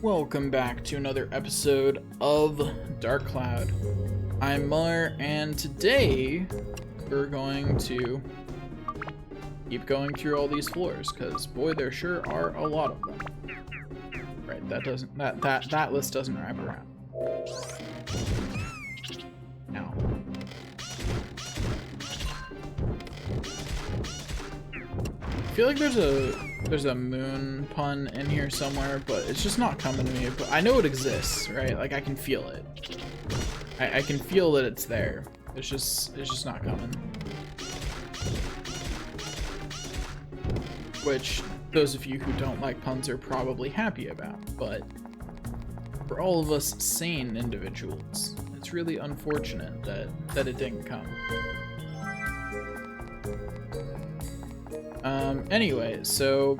Welcome back to another episode of Dark Cloud. I'm Muller, and today we're going to keep going through all these floors, because boy, there sure are a lot of them. Right, that list doesn't wrap around. Now. I feel like there's a moon pun in here somewhere, but it's just not coming to me. But I know it exists, right? Like I can feel it. I can feel that it's there. It's just not coming. Which those of you who don't like puns are probably happy about, but for all of us sane individuals, it's really unfortunate that it didn't come. Anyway, so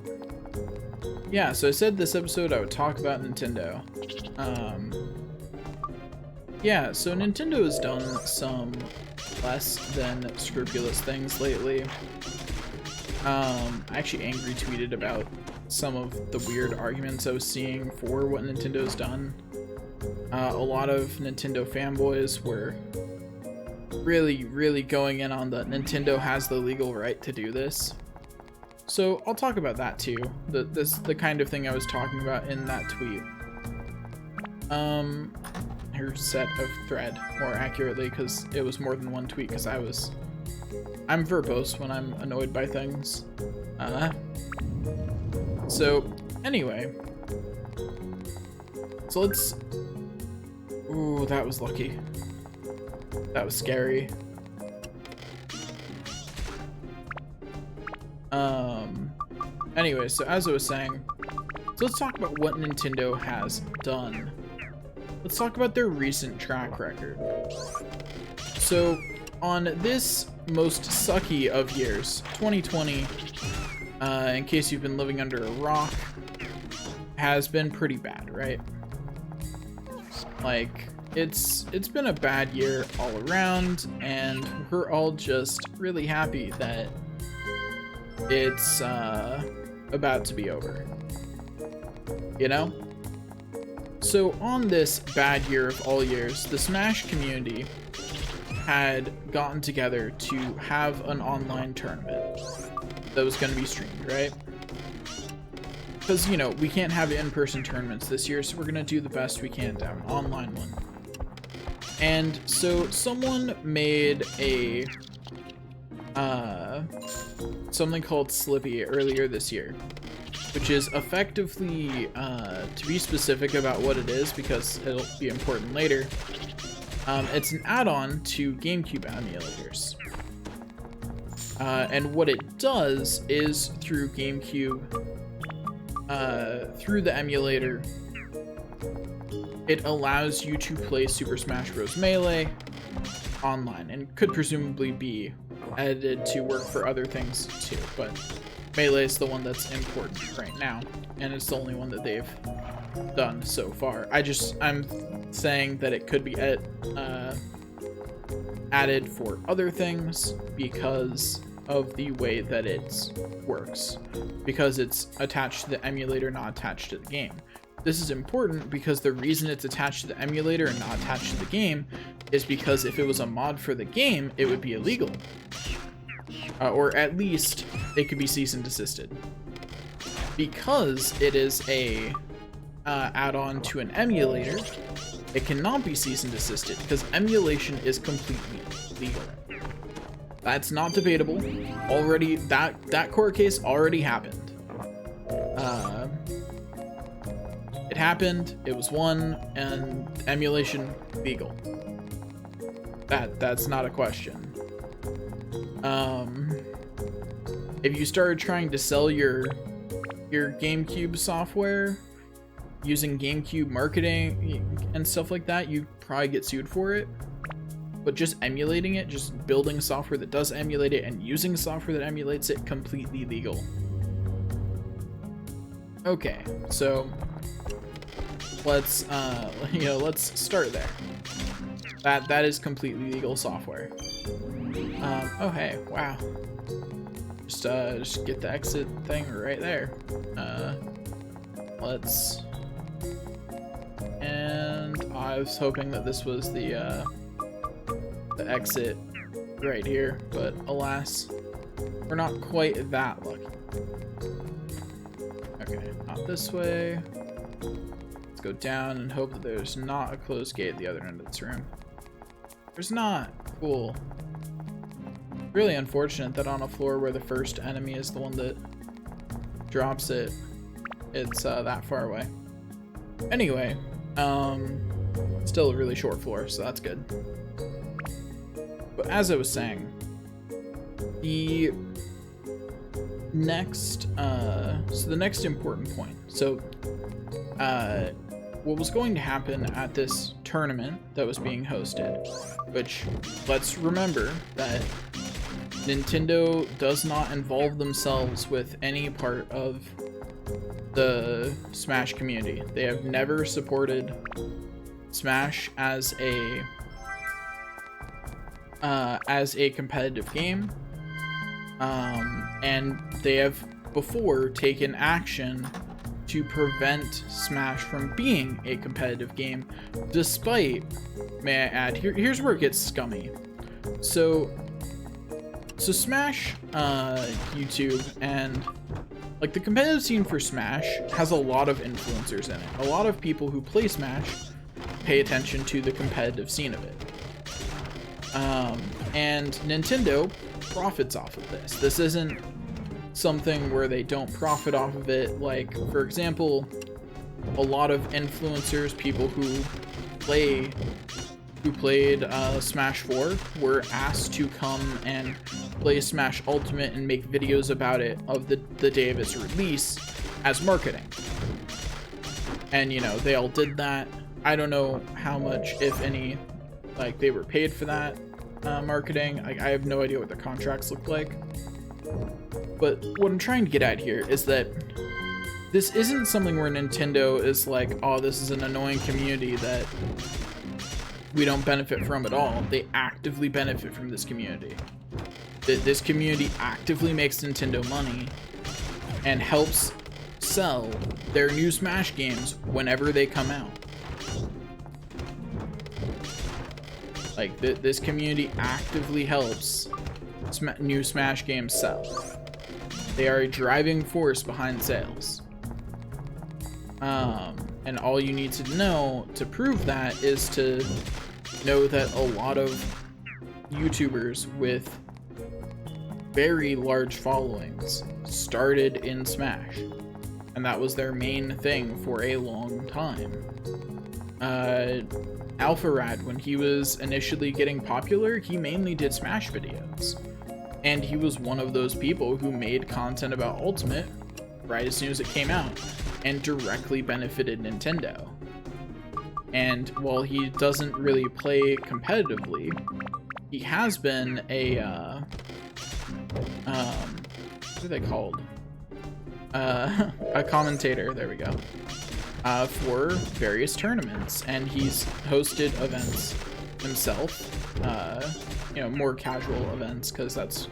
I said this episode I would talk about Nintendo. So Nintendo has done some less than scrupulous things lately. I actually angry tweeted about some of the weird arguments I was seeing for what Nintendo's done. A lot of Nintendo fanboys were really going in on the Nintendo has the legal right to do this. So I'll talk about that too. The kind of thing I was talking about in that tweet. Her set of thread, more accurately, because it was more than one tweet, because I'm verbose when I'm annoyed by things. So anyway. So let's... Ooh, that was lucky. That was scary. Anyway, so as I was saying, so let's talk about what Nintendo has done. Let's talk about their recent track record. So, on this most sucky of years, 2020, in case you've been living under a rock, has been pretty bad, right? Like, it's been a bad year all around, and we're all just really happy that it's about to be over, you know? So on this bad year of all years, the Smash community had gotten together to have an online tournament that was going to be streamed, right? Because, you know, we can't have in-person tournaments this year, so we're going to do the best we can to have an online one. And so someone made a something called Slippy earlier this year, which is effectively, to be specific about what it is because it'll be important later, it's an add-on to GameCube emulators. And what it does is through GameCube, through the emulator, it allows you to play Super Smash Bros. Melee online, and could presumably be edited to work for other things too, but Melee is the one that's important right now, and it's the only one that they've done so far. I'm saying that it could be added for other things because of the way that it works, because it's attached to the emulator, not attached to the game. This is important because the reason it's attached to the emulator and not attached to the game is because if it was a mod for the game, it would be illegal. Or at least it could be cease and desisted. Because it is a add-on to an emulator, it cannot be cease and desisted because emulation is completely legal. That's not debatable. Already, that court case already happened. It happened, it was won, and emulation legal. That's not a question. If you started trying to sell your GameCube software using GameCube marketing and stuff like that, you'd probably get sued for it. But just emulating it, just building software that does emulate it and using software that emulates it, completely legal. Okay, so let's start there. That is completely legal software. Oh hey, wow. Just get the exit thing right there. Let's And I was hoping that this was the exit right here, but alas, we're not quite that lucky. Okay, not this way. Let's go down and hope that there's not a closed gate at the other end of this room. There's not. Cool. Really unfortunate that on a floor where the first enemy is the one that drops it, it's that far away. Anyway, still a really short floor, so that's good. But as I was saying, the next, the next important point. So, what was going to happen at this tournament that was being hosted, which, let's remember that Nintendo does not involve themselves with any part of the Smash community. They have never supported Smash as a competitive game, and they have before taken action to prevent Smash from being a competitive game, despite, may I add, here's where it gets scummy. So Smash, YouTube, and like the competitive scene for Smash has a lot of influencers in it. A lot of people who play Smash pay attention to the competitive scene of it. And Nintendo profits off of this. This isn't something where they don't profit off of it. Like, for example, a lot of influencers, people who played Smash 4 were asked to come and play Smash Ultimate and make videos about it of the day of its release as marketing. And, you know, they all did that. I don't know how much, if any, like, they were paid for that marketing. I have no idea what their contracts look like. But what I'm trying to get at here is that this isn't something where Nintendo is like, oh, this is an annoying community that we don't benefit from at all. They actively benefit from this community. This community actively makes Nintendo money and helps sell their new Smash games whenever they come out. Like, this community actively helps new Smash games sell. They are a driving force behind sales. And all you need to know to prove that is to know that a lot of YouTubers with very large followings started in Smash, and that was their main thing for a long time. Alpharad, when he was initially getting popular, he mainly did Smash videos, and he was one of those people who made content about Ultimate right as soon as it came out and directly benefited Nintendo. And while he doesn't really play competitively, he has been a what are they called? A commentator, there we go, for various tournaments, and he's hosted events himself, you know, more casual events, because that's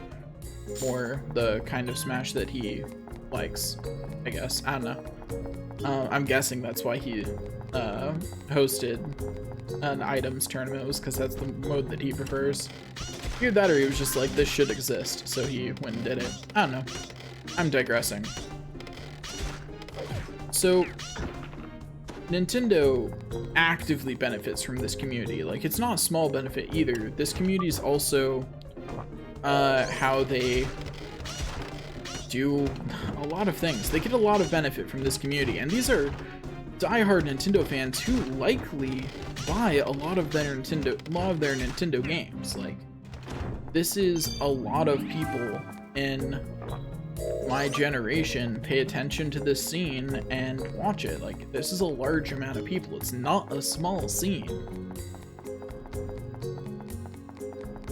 more the kind of Smash that he likes, I guess. I don't know. I'm guessing that's why he hosted an items tournament, was because that's the mode that he prefers. Either that or he was just like, this should exist, so he went and did it. I don't know. I'm digressing. So Nintendo actively benefits from this community. Like, it's not a small benefit either. This community is also how they do a lot of things. They get a lot of benefit from this community, and these are diehard Nintendo fans who likely buy a lot of their Nintendo games. Like, this is a lot of people in my generation pay attention to this scene and watch it. Like, this is a large amount of people. It's not a small scene.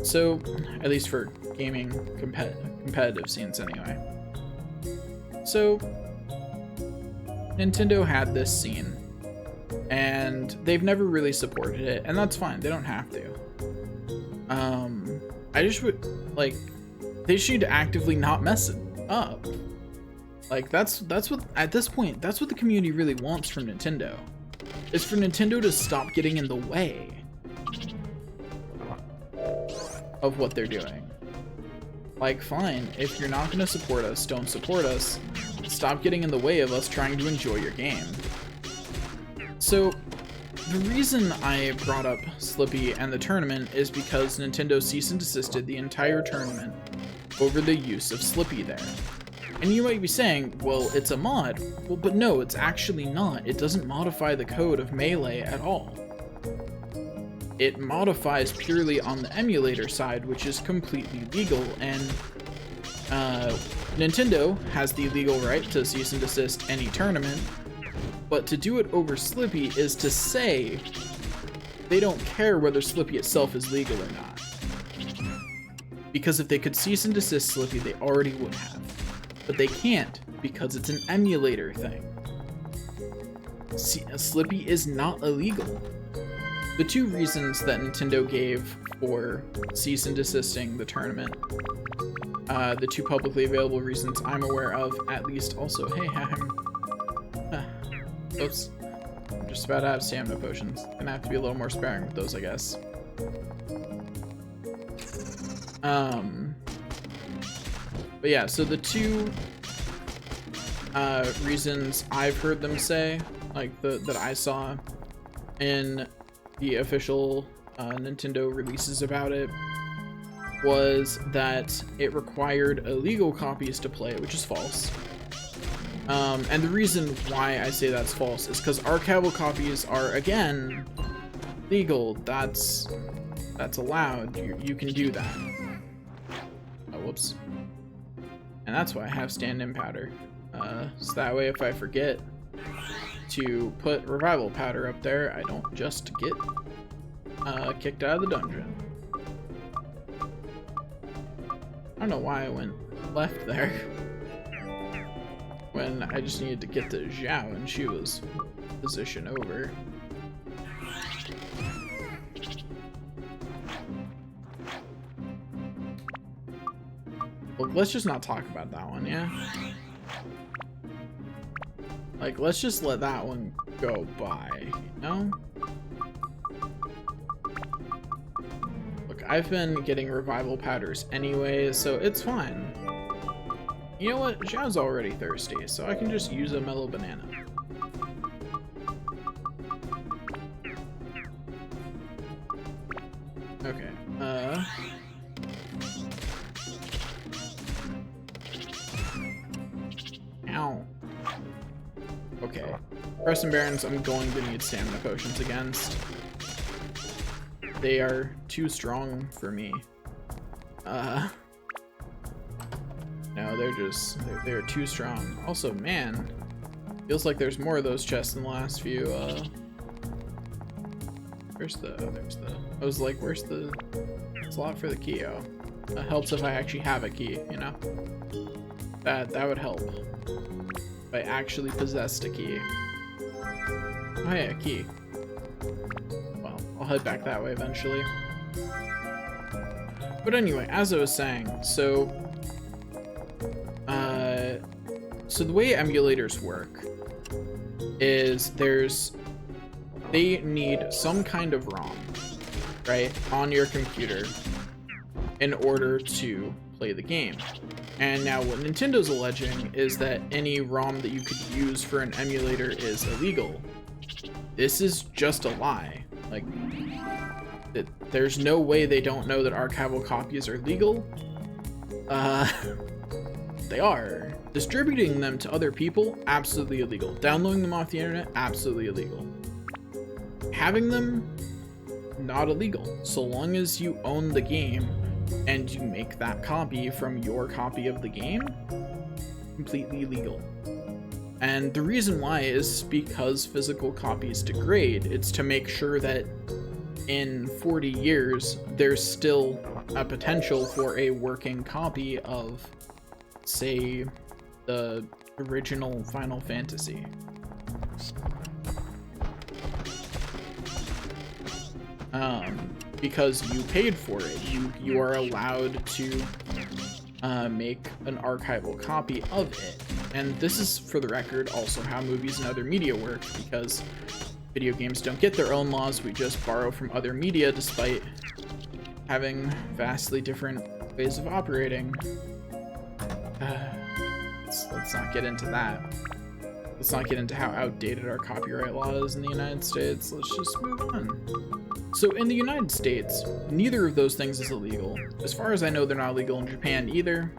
So, at least for gaming competitive scenes anyway. So, Nintendo had this scene, and they've never really supported it, and that's fine. They don't have to. I just would, like, they just need to actively not mess it up. Like, that's what, at this point, that's what the community really wants from Nintendo. is for Nintendo to stop getting in the way of what they're doing. Like, fine, if you're not going to support us, don't support us. Stop getting in the way of us trying to enjoy your game. So, the reason I brought up Slippi and the tournament is because Nintendo cease and desisted the entire tournament over the use of Slippi there. And you might be saying, well, it's a mod. Well, but no, it's actually not. It doesn't modify the code of Melee at all. It modifies purely on the emulator side, which is completely legal, and Nintendo has the legal right to cease and desist any tournament, but to do it over Slippi is to say they don't care whether Slippi itself is legal or not. Because if they could cease and desist Slippi, they already would have. But they can't, because it's an emulator thing. Slippi is not illegal. The two reasons that Nintendo gave for cease and desisting the tournament, the two publicly available reasons I'm aware of, at least. Also, hey, oops, I'm just about to have stamina potions. Gonna have to be a little more sparing with those, I guess. But yeah, so the two reasons I've heard them say, like that I saw in the official Nintendo releases about it, was that it required illegal copies to play, which is false. And the reason why I say that's false is because archival copies are, again, legal. That's allowed. You can do that. Oh, whoops. And that's why I have stand-in powder. So that way if I forget to put revival powder up there, I don't just get kicked out of the dungeon. I don't know why I went left there when I just needed to get to Xiao and she was positioned over. Well, let's just not talk about that one, yeah? Like, let's just let that one go by, you know? Look, I've been getting revival powders anyway, so it's fine. You know what? Xiao's already thirsty, so I can just use a mellow banana. Okay, Ow. Okay. Crescent Barons I'm going to need stamina potions against. They are too strong for me. No, they're too strong. Also, man, feels like there's more of those chests in the last few, there's the, I was like, where's the slot for the key? Oh, that helps if I actually have a key, you know? That would help. If I actually possessed a key. Oh yeah, key. Well, I'll head back that way eventually. But anyway, as I was saying, so the way emulators work is they need some kind of ROM, right, on your computer in order to play the game. And now what Nintendo's alleging is that any ROM that you could use for an emulator is illegal. This is just a lie. Like, there's no way they don't know that archival copies are legal. They are. Distributing them to other people, absolutely illegal. Downloading them off the internet, absolutely illegal. Having them, not illegal. So long as you own the game and you make that copy from your copy of the game, completely legal. And the reason why is because physical copies degrade. It's to make sure that in 40 years, there's still a potential for a working copy of, say, the original Final Fantasy. Because you paid for it, you are allowed to make an archival copy of it. And this is, for the record, also how movies and other media work, because video games don't get their own laws, we just borrow from other media despite having vastly different ways of operating. Let's not get into that. Let's not get into how outdated our copyright law is in the United States. Let's just move on. So in the United States, neither of those things is illegal. As far as I know, they're not illegal in Japan either.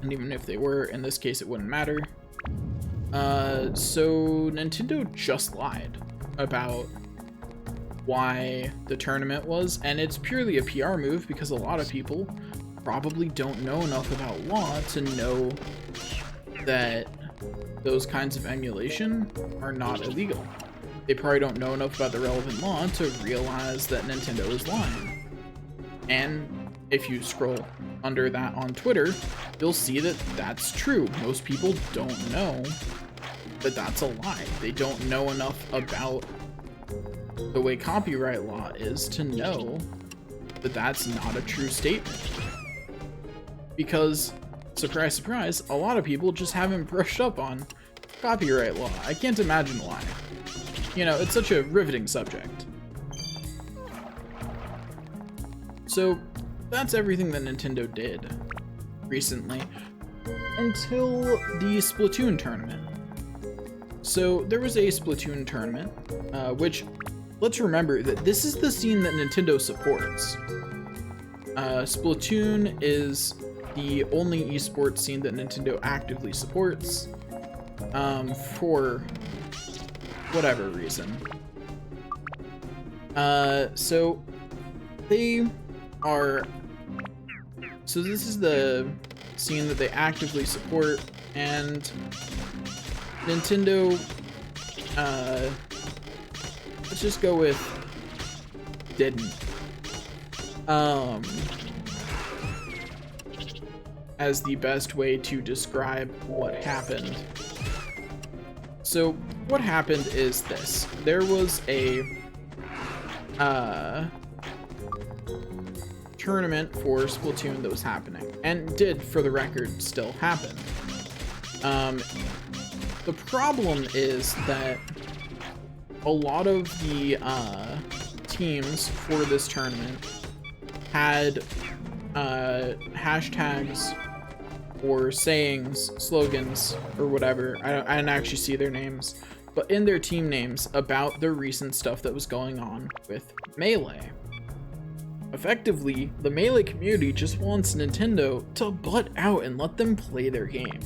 And even if they were, in this case, it wouldn't matter. So Nintendo just lied about why the tournament was, and it's purely a PR move because a lot of people probably don't know enough about law to know that those kinds of emulation are not illegal. They probably don't know enough about the relevant law to realize that Nintendo is lying. And if you scroll under that on Twitter, you'll see that that's true. Most people don't know that that's a lie. They don't know enough about the way copyright law is to know that that's not a true statement. Because, surprise, surprise, a lot of people just haven't brushed up on copyright law. I can't imagine why. You know, it's such a riveting subject. So, that's everything that Nintendo did recently until the Splatoon tournament. So, there was a Splatoon tournament, which, let's remember that this is the scene that Nintendo supports. Splatoon is the only esports scene that Nintendo actively supports, for whatever reason. So this is the scene that they actively support, and Nintendo, let's just go with didn't. As the best way to describe what happened. So what happened is this. There was a tournament for Splatoon that was happening, and did, for the record, still happen. The problem is that a lot of the teams for this tournament had hashtags or sayings, slogans, or whatever. I didn't actually see their names, but in their team names about the recent stuff that was going on with Melee. Effectively, the Melee community just wants Nintendo to butt out and let them play their game.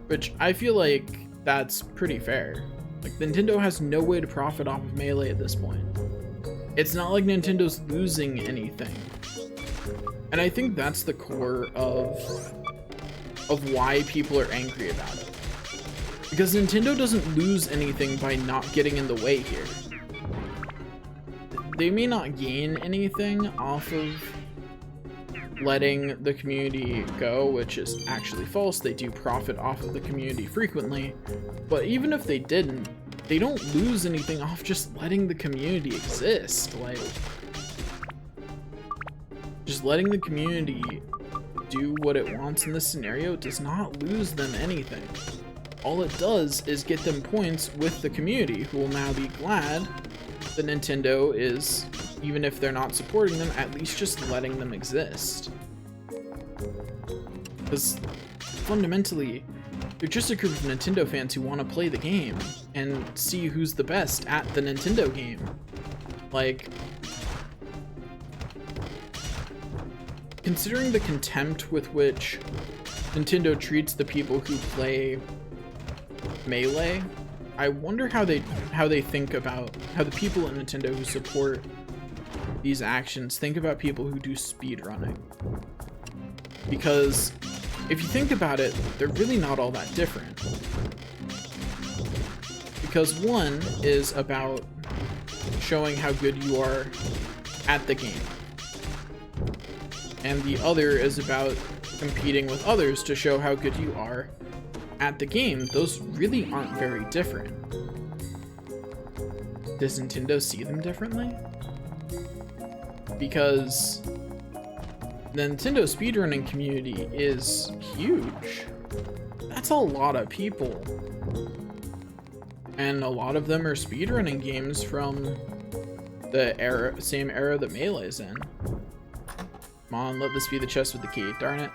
Which I feel like that's pretty fair. Like, Nintendo has no way to profit off of Melee at this point. It's not like Nintendo's losing anything. And I think that's the core of why people are angry about it. Because Nintendo doesn't lose anything by not getting in the way here. They may not gain anything off of letting the community go, which is actually false. They do profit off of the community frequently. But even if they didn't, they don't lose anything off just letting the community exist. Like, just letting the community do what it wants in this scenario does not lose them anything. All it does is get them points with the community, who will now be glad that Nintendo is, even if they're not supporting them, at least just letting them exist. Because fundamentally, they're just a group of Nintendo fans who want to play the game and see who's the best at the Nintendo game. Like, considering the contempt with which Nintendo treats the people who play Melee, I wonder how they think about how the people at Nintendo who support these actions think about people who do speedrunning. Because if you think about it, they're really not all that different. Because one is about showing how good you are at the game, and the other is about competing with others to show how good you are at the game. Those really aren't very different. Does Nintendo see them differently? Because the Nintendo speedrunning community is huge. That's a lot of people. And a lot of them are speedrunning games from the same era that Melee's in. Come on, let this be the chest with the key, darn it.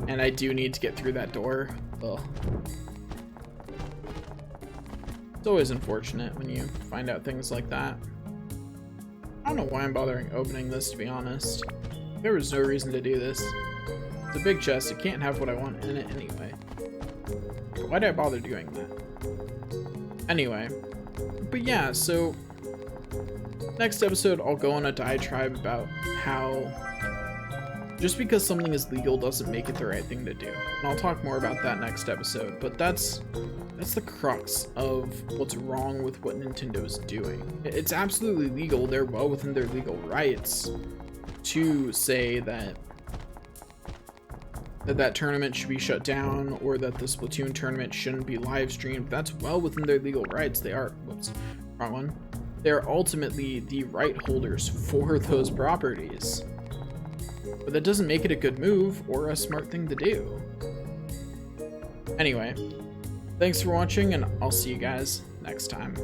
And I do need to get through that door. Ugh. It's always unfortunate when you find out things like that. I don't know why I'm bothering opening this, to be honest. There was no reason to do this. It's a big chest, it can't have what I want in it anyway. Why did I bother doing that? Anyway, but yeah, so next episode I'll go on a diatribe about how just because something is legal doesn't make it the right thing to do. And I'll talk more about that next episode, but that's the crux of what's wrong with what Nintendo is doing. It's absolutely legal, they're well within their legal rights to say that that tournament should be shut down or that the Splatoon tournament shouldn't be live streamed. That's well within their legal rights. They are, whoops, wrong one. They're ultimately the right holders for those properties. But that doesn't make it a good move or a smart thing to do. Anyway, thanks for watching and I'll see you guys next time.